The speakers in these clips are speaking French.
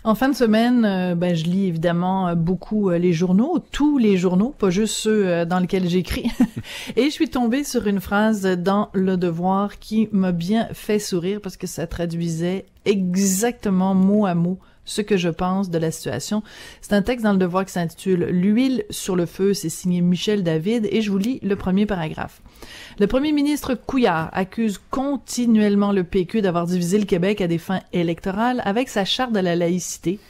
En fin de semaine, je lis évidemment beaucoup les journaux, tous les journaux, pas juste ceux dans lesquels j'écris. Et je suis tombée sur une phrase dans Le Devoir qui m'a bien fait sourire parce que ça traduisait exactement mot à mot ce que je pense de la situation. C'est un texte dans Le Devoir qui s'intitule « L'huile sur le feu », c'est signé Michel David, et je vous lis le premier paragraphe. Le premier ministre Couillard accuse continuellement le PQ d'avoir divisé le Québec à des fins électorales avec sa charte de la laïcité.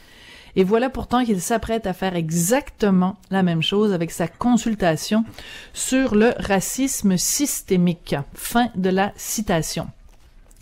Et voilà pourtant qu'il s'apprête à faire exactement la même chose avec sa consultation sur le racisme systémique. Fin de la citation.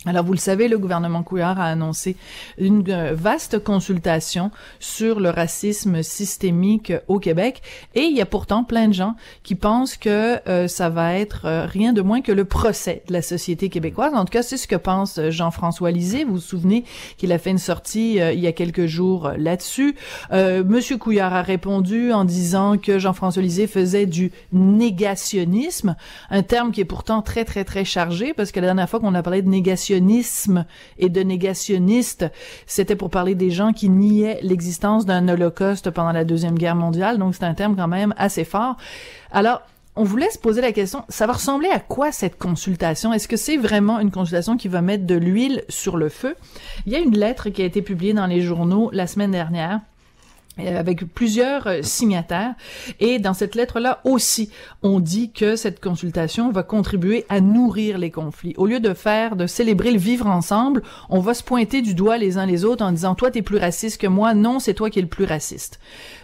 Alors, vous le savez, le gouvernement Couillard a annoncé une vaste consultation sur le racisme systémique au Québec, et il y a pourtant plein de gens qui pensent que ça va être rien de moins que le procès de la société québécoise. En tout cas, c'est ce que pense Jean-François Lisée. Vous vous souvenez qu'il a fait une sortie il y a quelques jours là-dessus. Monsieur Couillard a répondu en disant que Jean-François Lisée faisait du négationnisme, un terme qui est pourtant très, très, très chargé, parce que la dernière fois qu'on a parlé de négationnisme et de négationnistes, c'était pour parler des gens qui niaient l'existence d'un holocauste pendant la Deuxième Guerre mondiale, donc c'est un terme quand même assez fort. Alors, on voulait se poser la question, ça va ressembler à quoi cette consultation? Est-ce que c'est vraiment une consultation qui va mettre de l'huile sur le feu? Il y a une lettre qui a été publiée dans les journaux la semaine dernière, avec plusieurs signataires, et dans cette lettre-là aussi, on dit que cette consultation va contribuer à nourrir les conflits. Au lieu de célébrer le vivre ensemble, on va se pointer du doigt les uns les autres en disant « Toi, t'es plus raciste que moi. Non, c'est toi qui es le plus raciste. »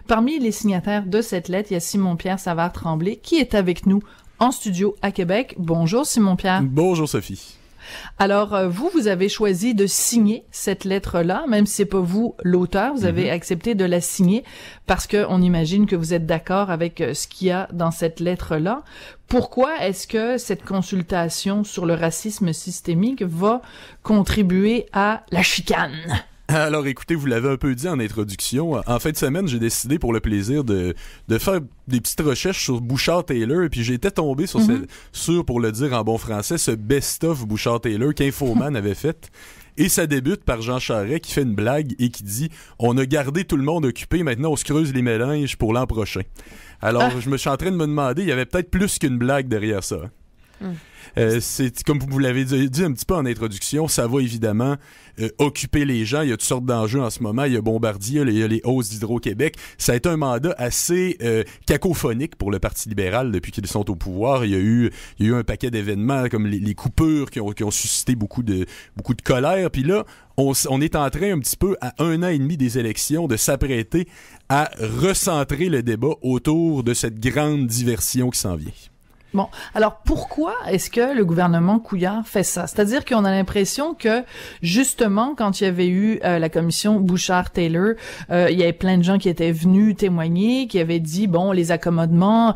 Parmi les signataires de cette lettre, il y a Simon-Pierre Savard-Tremblay, qui est avec nous en studio à Québec. Bonjour Simon-Pierre. Bonjour Sophie. Alors, vous avez choisi de signer cette lettre-là, même si c'est pas vous l'auteur, vous avez accepté de la signer parce que on imagine que vous êtes d'accord avec ce qu'il y a dans cette lettre-là. Pourquoi est-ce que cette consultation sur le racisme systémique va contribuer à la chicane? Alors écoutez, vous l'avez un peu dit en introduction. En fin de semaine, j'ai décidé pour le plaisir de faire des petites recherches sur Bouchard-Taylor, et puis j'ai été tombé sur, pour le dire en bon français, ce best-of Bouchard-Taylor qu'Infoman avait fait. Et ça débute par Jean Charest qui fait une blague et qui dit « On a gardé tout le monde occupé, maintenant on se creuse les mélanges pour l'an prochain. » Alors je me suis en train de me demander, il y avait peut-être plus qu'une blague derrière ça. C'est comme vous l'avez dit un petit peu en introduction, ça va évidemment occuper les gens. Il y a toutes sortes d'enjeux en ce moment. Il y a Bombardier, il y a les hausses d'Hydro-Québec. Ça a été un mandat assez cacophonique pour le Parti libéral depuis qu'ils sont au pouvoir. Il y a eu un paquet d'événements comme les coupures qui ont suscité beaucoup de colère. Puis là, on est en train un petit peu, à 1 an et demi des élections, de s'apprêter à recentrer le débat autour de cette grande diversion qui s'en vient. Bon, alors pourquoi est-ce que le gouvernement Couillard fait ça? C'est-à-dire qu'on a l'impression que, justement, quand il y avait eu la commission Bouchard-Taylor, il y avait plein de gens qui étaient venus témoigner, qui avaient dit, bon, les accommodements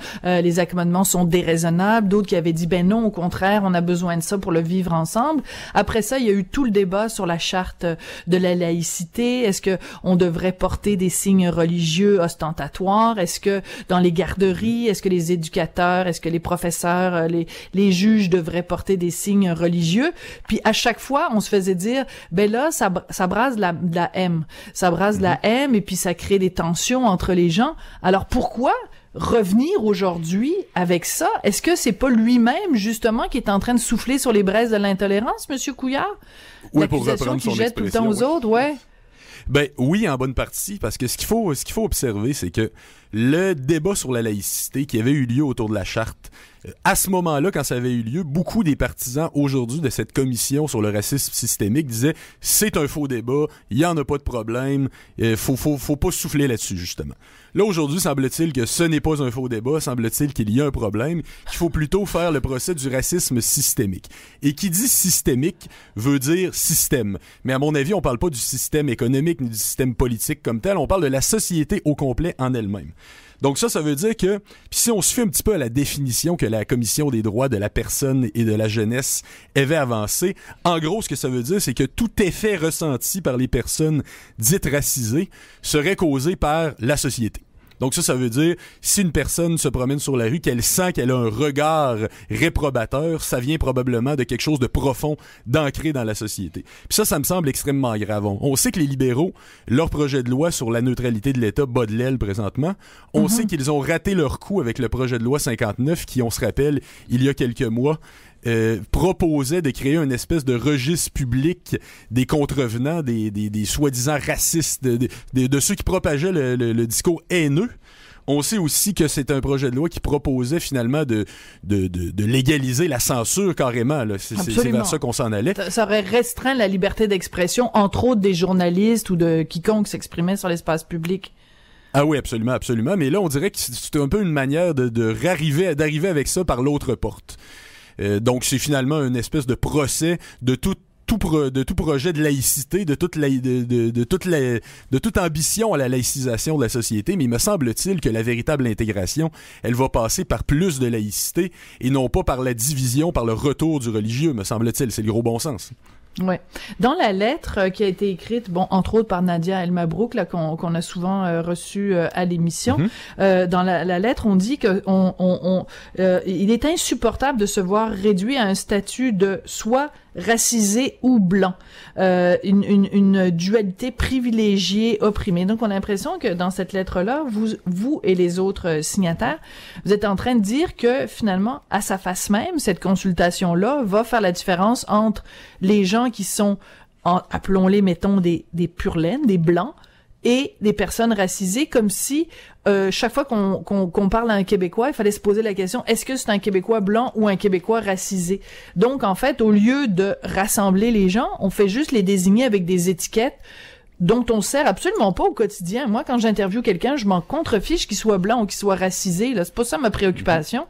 sont déraisonnables, d'autres qui avaient dit, ben non, au contraire, on a besoin de ça pour le vivre ensemble. Après ça, il y a eu tout le débat sur la charte de la laïcité. Est-ce que on devrait porter des signes religieux ostentatoires? Est-ce que dans les garderies, est-ce que les éducateurs, est-ce que les professeurs, les juges devraient porter des signes religieux? Puis à chaque fois, on se faisait dire, ben là, ça brase de la haine. Ça brase de la haine, et puis ça crée des tensions entre les gens. Alors pourquoi revenir aujourd'hui avec ça? Est-ce que c'est pas lui-même, justement, qui est en train de souffler sur les braises de l'intolérance, Monsieur Couillard? Oui, pour reprendre son jette tout le temps aux autres, ouais. Ben oui, en bonne partie, parce que ce qu'il faut observer, c'est que le débat sur la laïcité qui avait eu lieu autour de la charte, à ce moment-là, quand ça avait eu lieu, beaucoup des partisans aujourd'hui de cette commission sur le racisme systémique disaient « c'est un faux débat, il y en a pas de problème, faut pas souffler là-dessus, justement ». Là, aujourd'hui, semble-t-il que ce n'est pas un faux débat, semble-t-il qu'il y a un problème, qu'il faut plutôt faire le procès du racisme systémique. Et qui dit systémique veut dire système. Mais à mon avis, on parle pas du système économique ni du système politique comme tel, on parle de la société au complet en elle-même. Donc ça veut dire que, puis si on se fait un petit peu à la définition que la Commission des droits de la personne et de la jeunesse avait avancée, en gros, ce que ça veut dire, c'est que tout effet ressenti par les personnes dites racisées serait causé par la société. Donc ça veut dire, si une personne se promène sur la rue, qu'elle sent qu'elle a un regard réprobateur, ça vient probablement de quelque chose de profond, d'ancré dans la société. Puis ça me semble extrêmement grave. On sait que les libéraux, leur projet de loi sur la neutralité de l'État bat de l'aile présentement. On sait qu'ils ont raté leur coup avec le projet de loi 59 qui, on se rappelle, il y a quelques mois, proposait de créer une espèce de registre public des contrevenants, des soi-disant racistes, de ceux qui propageaient le discours haineux. On sait aussi que c'est un projet de loi qui proposait finalement de légaliser la censure carrément. Là. C'est vers ça qu'on s'en allait. Ça aurait restreint la liberté d'expression, entre autres des journalistes ou de quiconque s'exprimait sur l'espace public. Ah oui, absolument, absolument. Mais là, on dirait que c'est un peu une manière d'arriver avec ça par l'autre porte. Donc, c'est finalement une espèce de procès de tout projet de laïcité, de toute ambition à la laïcisation de la société, mais il me semble-t-il que la véritable intégration, elle va passer par plus de laïcité et non pas par la division, par le retour du religieux, me semble-t-il. C'est le gros bon sens. Ouais. Dans la lettre qui a été écrite, entre autres par Nadia El Mabrouk, là qu'on a souvent reçue à l'émission, dans la lettre, on dit que il est insupportable de se voir réduit à un statut de soit racisé ou blanc, une dualité privilégiée, opprimée. Donc, on a l'impression que dans cette lettre-là, vous et les autres signataires, vous êtes en train de dire que finalement, à sa face même, cette consultation-là va faire la différence entre les gens qui sont, appelons-les, mettons, des pure laine, des blancs, et des personnes racisées, comme si chaque fois qu'on parle à un Québécois, il fallait se poser la question, est-ce que c'est un Québécois blanc ou un Québécois racisé? Donc, en fait, au lieu de rassembler les gens, on fait juste les désigner avec des étiquettes dont on sert absolument pas au quotidien. Moi, quand j'interviewe quelqu'un, je m'en contrefiche qu'il soit blanc ou qu'il soit racisé. Là, c'est pas ça ma préoccupation.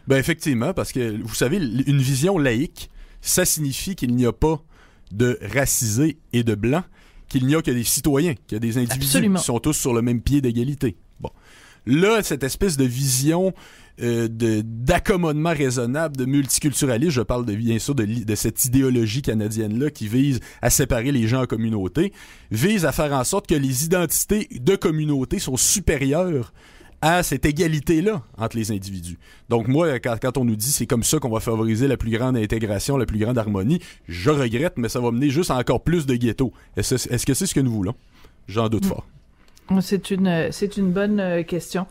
Ben effectivement, parce que, vous savez, une vision laïque, ça signifie qu'il n'y a pas de racisé et de blanc, qu'il n'y a que des citoyens, qu'il y a des individus Absolument. qui sont tous sur le même pied d'égalité. Bon. Là, cette espèce de vision d'accommodement raisonnable, de multiculturalisme, je parle bien sûr de cette idéologie canadienne-là qui vise à séparer les gens en communautés, vise à faire en sorte que les identités de communautés sont supérieures à cette égalité-là entre les individus. Donc moi, quand on nous dit c'est comme ça qu'on va favoriser la plus grande intégration, la plus grande harmonie, je regrette, mais ça va mener juste à encore plus de ghettos. Est-ce que c'est ce que nous voulons? J'en doute fort. C'est une bonne question.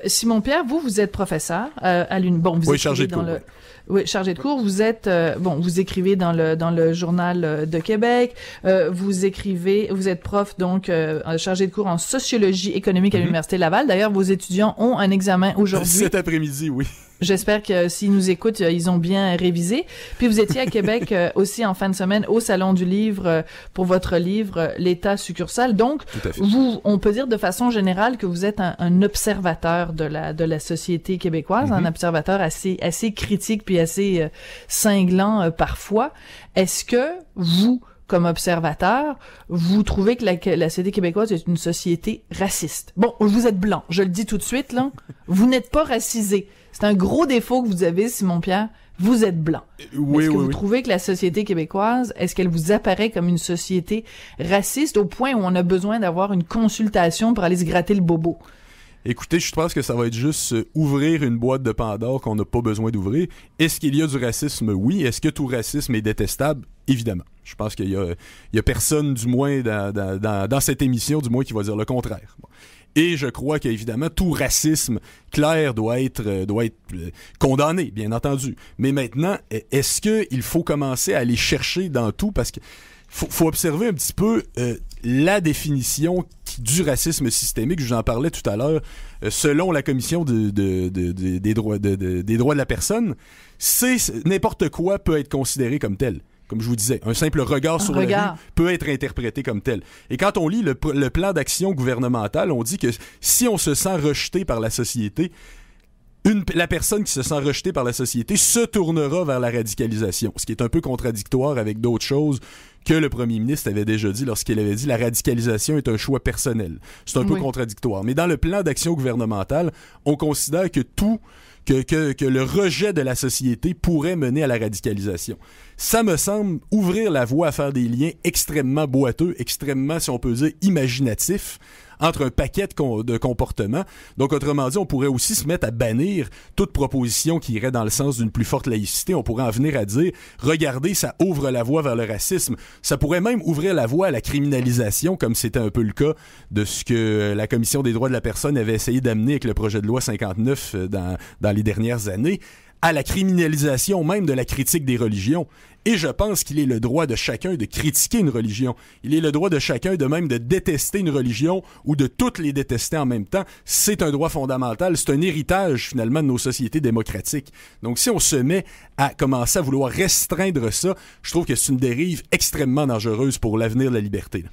Simon-Pierre, vous êtes professeur à vous chargé de cours. Oui, chargé de cours. Vous êtes vous écrivez dans le journal de Québec. Vous êtes prof donc chargé de cours en sociologie économique à l'Université Laval. D'ailleurs, vos étudiants ont un examen aujourd'hui. Cet après-midi, oui. J'espère que s'ils nous écoutent, ils ont bien révisé. Puis vous étiez à Québec aussi en fin de semaine au Salon du Livre pour votre livre L'État succursale. Donc, on peut dire de façon générale que vous êtes un observateur de la société québécoise, un observateur assez critique puis assez cinglant parfois. Est-ce que vous, comme observateur, vous trouvez que la société québécoise est une société raciste? Bon, vous êtes blanc, je le dis tout de suite, là. Vous n'êtes pas racisé. C'est un gros défaut que vous avez, Simon-Pierre. Vous êtes blanc. Est-ce que vous trouvez que la société québécoise, est-ce qu'elle vous apparaît comme une société raciste au point où on a besoin d'avoir une consultation pour aller se gratter le bobo? Écoutez, je pense que ça va être juste ouvrir une boîte de Pandore qu'on n'a pas besoin d'ouvrir. Est-ce qu'il y a du racisme? Oui. Est-ce que tout racisme est détestable? Évidemment. Je pense qu'il y a personne, du moins, dans cette émission, du moins, qui va dire le contraire. Bon. Et je crois qu'évidemment, tout racisme clair doit être condamné, bien entendu. Mais maintenant, est-ce qu'il faut commencer à aller chercher dans tout? Parce que faut observer un petit peu la définition du racisme systémique. Je vous en parlais tout à l'heure. Selon la Commission des droits de la personne, n'importe quoi peut être considéré comme tel. Comme je vous disais, un simple regard sur la rue peut être interprété comme tel. Et quand on lit le plan d'action gouvernemental, on dit que si on se sent rejeté par la société, la personne qui se sent rejetée par la société se tournera vers la radicalisation, ce qui est un peu contradictoire avec d'autres choses que le premier ministre avait déjà dit lorsqu'il avait dit la radicalisation est un choix personnel. C'est un peu contradictoire. Mais dans le plan d'action gouvernemental, on considère que le rejet de la société pourrait mener à la radicalisation. ça me semble ouvrir la voie à faire des liens extrêmement boiteux, extrêmement, si on peut dire, imaginatifs, entre un paquet de comportements. Donc, autrement dit, on pourrait aussi se mettre à bannir toute proposition qui irait dans le sens d'une plus forte laïcité. On pourrait en venir à dire, regardez, ça ouvre la voie vers le racisme. Ça pourrait même ouvrir la voie à la criminalisation, comme c'était un peu le cas de ce que la Commission des droits de la personne avait essayé d'amener avec le projet de loi 59 dans les dernières années, à la criminalisation même de la critique des religions. Et je pense qu'il est le droit de chacun de critiquer une religion. Il est le droit de chacun de même de détester une religion ou de toutes les détester en même temps. C'est un droit fondamental. C'est un héritage, finalement, de nos sociétés démocratiques. Donc, si on se met à commencer à vouloir restreindre ça, je trouve que c'est une dérive extrêmement dangereuse pour l'avenir de la liberté.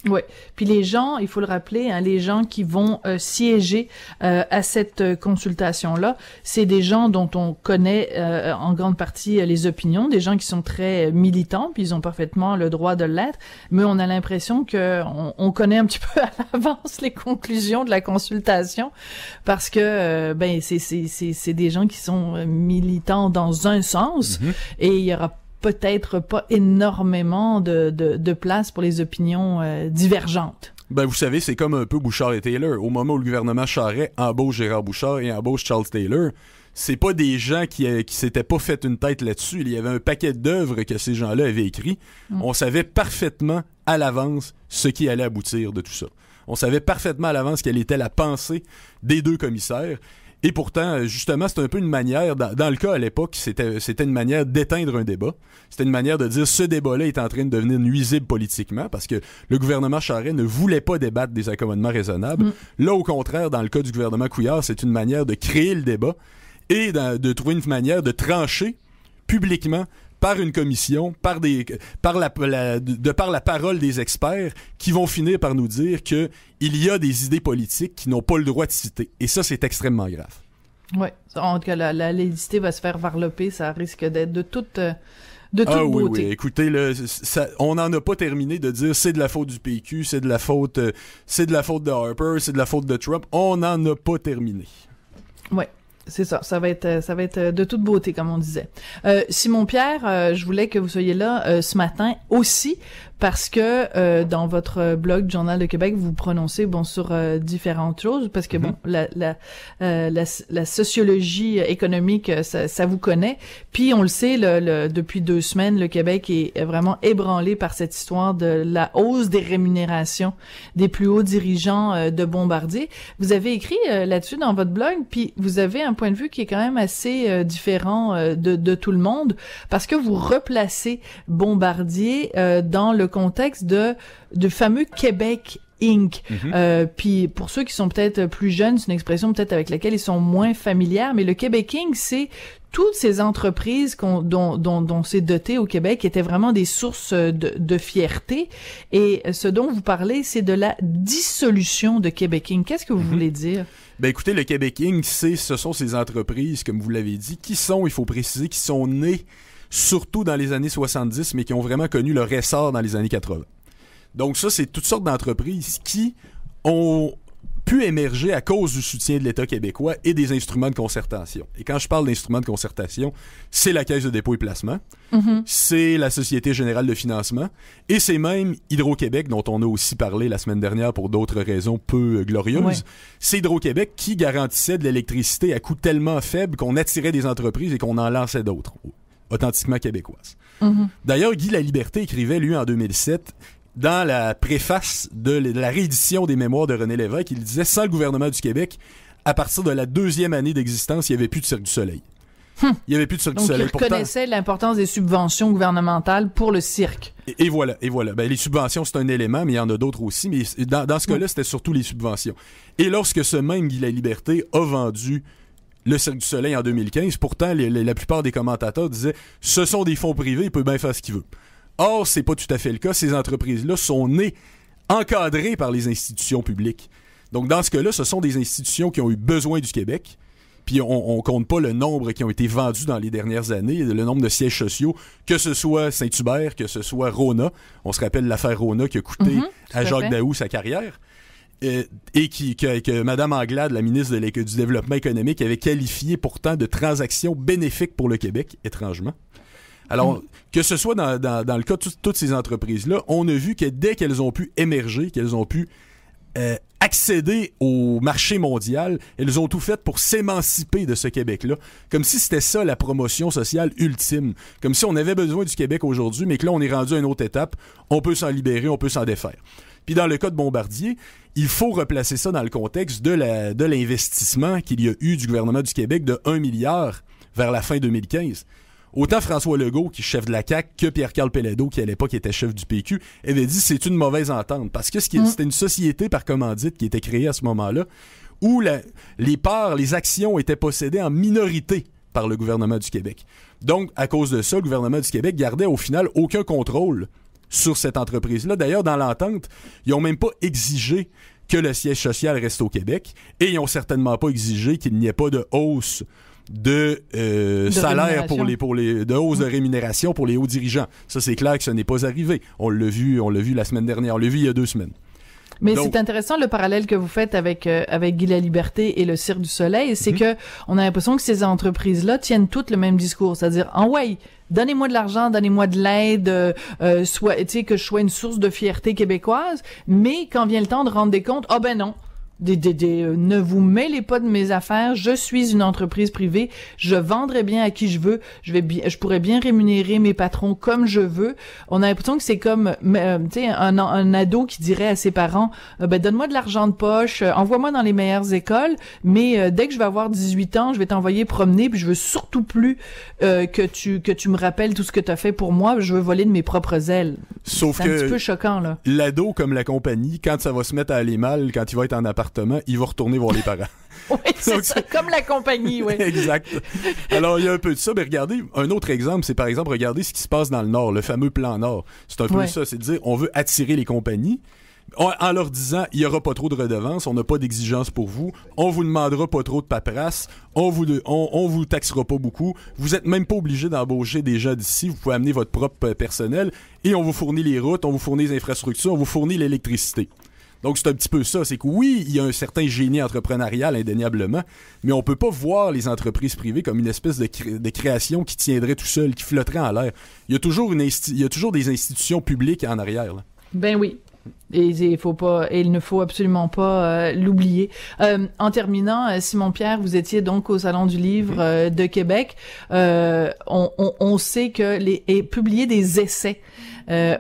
Oui. Puis les gens, il faut le rappeler, hein, les gens qui vont siéger à cette consultation-là, c'est des gens dont on connaît en grande partie les opinions, des gens qui sont très militants, puis ils ont parfaitement le droit de l'être, mais on a l'impression que on connaît un petit peu à l'avance les conclusions de la consultation, parce que c'est des gens qui sont militants dans un sens, et il y aura peut-être pas énormément de place pour les opinions divergentes. Ben, vous savez, c'est comme un peu Bouchard et Taylor. Au moment où le gouvernement Charest embauche Gérard Bouchard et embauche Charles Taylor, c'est pas des gens qui s'étaient pas fait une tête là-dessus. Il y avait un paquet d'œuvres que ces gens-là avaient écrits. On savait parfaitement à l'avance ce qui allait aboutir de tout ça. On savait parfaitement à l'avance quelle était la pensée des deux commissaires. Et pourtant, justement, c'est un peu une manière, dans le cas à l'époque, c'était une manière d'éteindre un débat. C'était une manière de dire ce débat-là est en train de devenir nuisible politiquement parce que le gouvernement Charest ne voulait pas débattre des accommodements raisonnables. Là, au contraire, dans le cas du gouvernement Couillard, c'est une manière de créer le débat et de trouver une manière de trancher publiquement par une commission, par la parole des experts qui vont finir par nous dire que il y a des idées politiques qui n'ont pas le droit de citer. Et ça, c'est extrêmement grave. Oui. En tout cas, la laïcité va se faire varloper, ça risque d'être de toute beauté. Oui. Écoutez, on n'en a pas terminé de dire c'est de la faute du PQ, c'est de la faute de Harper, c'est de la faute de Trump. On n'en a pas terminé. Oui. C'est ça, ça va être de toute beauté, comme on disait. Simon Pierre, je voulais que vous soyez là ce matin aussi parce que dans votre blog Journal de Québec, vous prononcez sur différentes choses parce que la sociologie économique, ça vous connaît. Puis on le sait, depuis 2 semaines, le Québec est vraiment ébranlé par cette histoire de la hausse des rémunérations des plus hauts dirigeants de Bombardier. Vous avez écrit là-dessus dans votre blog, puis vous avez un point de vue qui est quand même assez différent de tout le monde parce que vous replacez Bombardier dans le contexte de fameux Québec Inc. Puis pour ceux qui sont peut-être plus jeunes, c'est une expression peut-être avec laquelle ils sont moins familiers, mais le Québec Inc., c'est toutes ces entreprises dont c'est doté au Québec étaient vraiment des sources de fierté. Et ce dont vous parlez, c'est de la dissolution de Québec Inc. Qu'est-ce que vous voulez dire? Ben écoutez, le Québec Inc., ce sont ces entreprises, comme vous l'avez dit, qui sont, il faut préciser, qui sont nées surtout dans les années 70, mais qui ont vraiment connu leur essor dans les années 80. Donc ça, c'est toutes sortes d'entreprises qui ont pu émerger à cause du soutien de l'État québécois et des instruments de concertation. Et quand je parle d'instruments de concertation, c'est la Caisse de dépôt et placement, c'est la Société générale de financement, et c'est même Hydro-Québec, dont on a aussi parlé la semaine dernière pour d'autres raisons peu glorieuses. Ouais. C'est Hydro-Québec qui garantissait de l'électricité à coût tellement faible qu'on attirait des entreprises et qu'on en lançait d'autres, authentiquement québécoises. D'ailleurs, Guy Laliberté écrivait, lui, en 2007... dans la préface de la réédition des mémoires de René Lévesque, il disait « Sans le gouvernement du Québec, à partir de la 2e année d'existence, il n'y avait plus de Cirque du Soleil. » Il n'y avait plus de Cirque du Soleil. Donc, il reconnaissait l'importance des subventions gouvernementales pour le cirque. Et voilà. Ben, les subventions, c'est un élément, mais il y en a d'autres aussi. Mais dans ce cas-là, c'était surtout les subventions. Et lorsque ce même Guy Laliberté a vendu le Cirque du Soleil en 2015, pourtant, la plupart des commentateurs disaient « Ce sont des fonds privés, il peut bien faire ce qu'il veut. » Or, c'est pas tout à fait le cas. Ces entreprises-là sont nées encadrées par les institutions publiques. Donc, dans ce cas-là, ce sont des institutions qui ont eu besoin du Québec. Puis, on compte pas le nombre qui ont été vendus dans les dernières années, le nombre de sièges sociaux, que ce soit Saint-Hubert, que ce soit Rona. On se rappelle l'affaire Rona qui a coûté à Jacques Daou sa carrière. Et que Mme Anglade, la ministre du Développement économique, avait qualifié pourtant de transaction bénéfique pour le Québec, étrangement. Alors, que ce soit dans le cas de toutes ces entreprises-là, on a vu que dès qu'elles ont pu émerger, qu'elles ont pu accéder au marché mondial, elles ont tout fait pour s'émanciper de ce Québec-là, comme si c'était ça la promotion sociale ultime, comme si on avait besoin du Québec aujourd'hui, mais que là on est rendu à une autre étape, on peut s'en libérer, on peut s'en défaire. Puis dans le cas de Bombardier, il faut replacer ça dans le contexte de l'investissement qu'il y a eu du gouvernement du Québec de 1 milliard vers la fin 2015. Autant François Legault, qui est chef de la CAQ, que Pierre-Carl Péladeau, qui à l'époque était chef du PQ, avait dit c'est une mauvaise entente. Parce que c'était une société par commandite qui était créée à ce moment-là, où les actions étaient possédées en minorité par le gouvernement du Québec. Donc, à cause de ça, le gouvernement du Québec gardait au final aucun contrôle sur cette entreprise-là. D'ailleurs, dans l'entente, ils n'ont même pas exigé que le siège social reste au Québec, et ils n'ont certainement pas exigé qu'il n'y ait pas de hausse de salaire de hausse de rémunération pour les hauts dirigeants. Ça, c'est clair que ce n'est pas arrivé. On l'a vu la semaine dernière. On l'a vu il y a 2 semaines. Mais donc, c'est intéressant le parallèle que vous faites avec Guy Laliberté et le Cirque du Soleil, c'est que on a l'impression que ces entreprises-là tiennent toutes le même discours, c'est-à-dire donnez-moi de l'argent, donnez-moi de l'aide, que je sois une source de fierté québécoise, mais quand vient le temps de rendre des comptes, non. Ne vous mêlez pas de mes affaires, je suis une entreprise privée, je vendrai bien à qui je veux, je pourrais bien rémunérer mes patrons comme je veux. On a l'impression que c'est comme un ado qui dirait à ses parents donne-moi de l'argent de poche, envoie-moi dans les meilleures écoles, mais dès que je vais avoir 18 ans, je vais t'envoyer promener, puis je veux surtout plus que tu me rappelles tout ce que tu as fait pour moi, je veux voler de mes propres ailes. Sauf c'est un petit peu choquant là. L'ado comme la compagnie, quand ça va se mettre à aller mal, quand il va être en appartement, il va retourner voir les parents. Oui, c'est ça, comme la compagnie, oui. Exact. Alors, il y a un peu de ça, mais regardez, un autre exemple, c'est par exemple, regardez ce qui se passe dans le Nord, le fameux plan Nord. C'est un peu ça, c'est de dire, on veut attirer les compagnies, en leur disant, il n'y aura pas trop de redevances, on n'a pas d'exigence pour vous, on vous demandera pas trop de paperasse, on vous taxera pas beaucoup, vous êtes même pas obligé d'embaucher des gens d'ici, vous pouvez amener votre propre personnel, et on vous fournit les routes, on vous fournit les infrastructures, on vous fournit l'électricité. Donc, c'est un petit peu ça. C'est que oui, il y a un certain génie entrepreneurial, indéniablement, mais on peut pas voir les entreprises privées comme une espèce de création qui tiendrait tout seul, qui flotterait en l'air. Il y a toujours des institutions publiques en arrière, là. Ben oui. Et il ne faut absolument pas l'oublier. En terminant, Simon-Pierre, vous étiez donc au Salon du Livre de Québec. On sait que publier des essais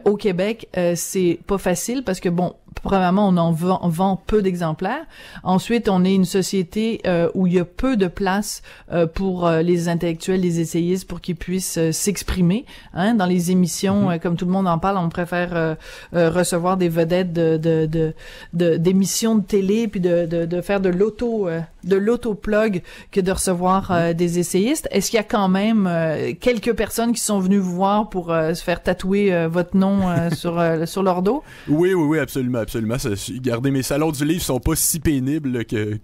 au Québec, c'est pas facile parce que premièrement, on en vend peu d'exemplaires. Ensuite, on est une société où il y a peu de place pour les intellectuels, les essayistes, pour qu'ils puissent s'exprimer. Dans les émissions, comme tout le monde en parle, on préfère recevoir des vedettes d'émissions de télé, puis de faire de l'auto-plug que de recevoir des essayistes. Est-ce qu'il y a quand même quelques personnes qui sont venues vous voir pour se faire tatouer votre nom sur leur dos? Oui, absolument. Regardez, mes salons du livre sont pas si pénibles que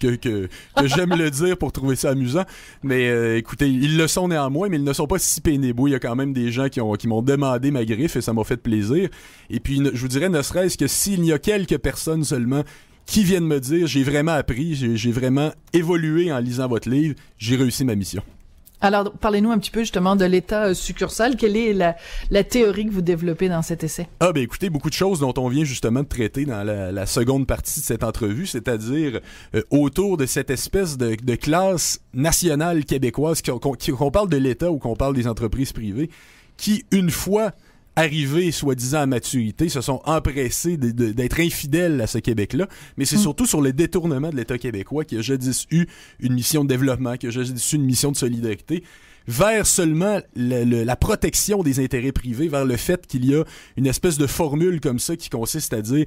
j'aime le dire pour trouver ça amusant. Mais écoutez, ils le sont néanmoins, mais ils ne sont pas si pénibles. Oui, il y a quand même des gens qui m'ont demandé ma griffe et ça m'a fait plaisir. Et puis, je vous dirais, ne serait-ce que s'il y a quelques personnes seulement qui viennent me dire j'ai vraiment appris, j'ai vraiment évolué en lisant votre livre, j'ai réussi ma mission. Alors, parlez-nous un petit peu justement de l'état succursale. Quelle est la théorie que vous développez dans cet essai? Écoutez, beaucoup de choses dont on vient justement de traiter dans la seconde partie de cette entrevue, c'est-à-dire autour de cette espèce de classe nationale québécoise, qu'on parle de l'État ou qu'on parle des entreprises privées, qui, une fois arrivés, soi-disant à maturité, se sont empressés d'être infidèles à ce Québec-là, mais c'est surtout sur le détournement de l'État québécois qui a jadis eu une mission de développement, qui a jadis eu une mission de solidarité, vers seulement la protection des intérêts privés, vers le fait qu'il y a une espèce de formule comme ça qui consiste à dire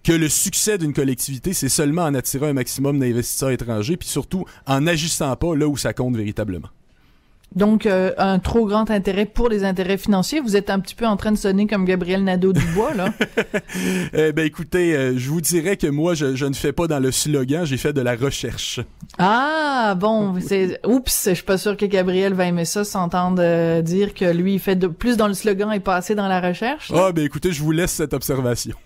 que le succès d'une collectivité, c'est seulement en attirant un maximum d'investisseurs étrangers, puis surtout en n'agissant pas là où ça compte véritablement. Donc, un trop grand intérêt pour les intérêts financiers. Vous êtes un petit peu en train de sonner comme Gabriel Nadeau-Dubois, là. Écoutez, je vous dirais que moi, je ne fais pas dans le slogan, j'ai fait de la recherche. Ah, bon, je suis pas sûr que Gabriel va aimer ça, s'entendre dire que lui, il fait plus dans le slogan et pas assez dans la recherche. Là. Écoutez, je vous laisse cette observation.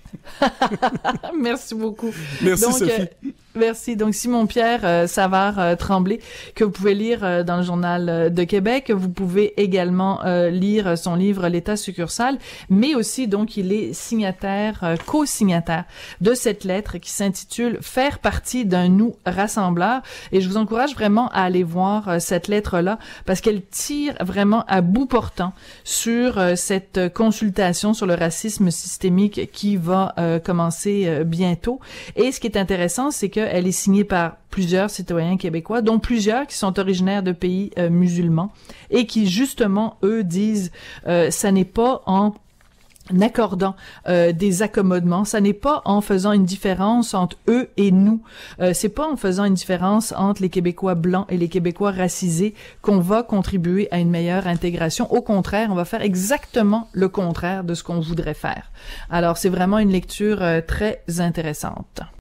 Merci beaucoup. Merci, Sophie. Merci. Donc, Simon-Pierre Savard Tremblay, que vous pouvez lire dans le Journal de Québec. Vous pouvez également lire son livre L'État succursale, mais aussi, donc, il est signataire, co-signataire de cette lettre qui s'intitule « Faire partie d'un nous rassembleur ». Et je vous encourage vraiment à aller voir cette lettre-là parce qu'elle tire vraiment à bout portant sur cette consultation sur le racisme systémique qui va commencer bientôt. Et ce qui est intéressant, c'est qu'elle est signée par plusieurs citoyens québécois, dont plusieurs qui sont originaires de pays musulmans et qui, justement, eux, disent ça n'est pas en accordant des accommodements, ça n'est pas en faisant une différence entre eux et nous, c'est pas en faisant une différence entre les Québécois blancs et les Québécois racisés qu'on va contribuer à une meilleure intégration. Au contraire, on va faire exactement le contraire de ce qu'on voudrait faire. Alors, c'est vraiment une lecture très intéressante.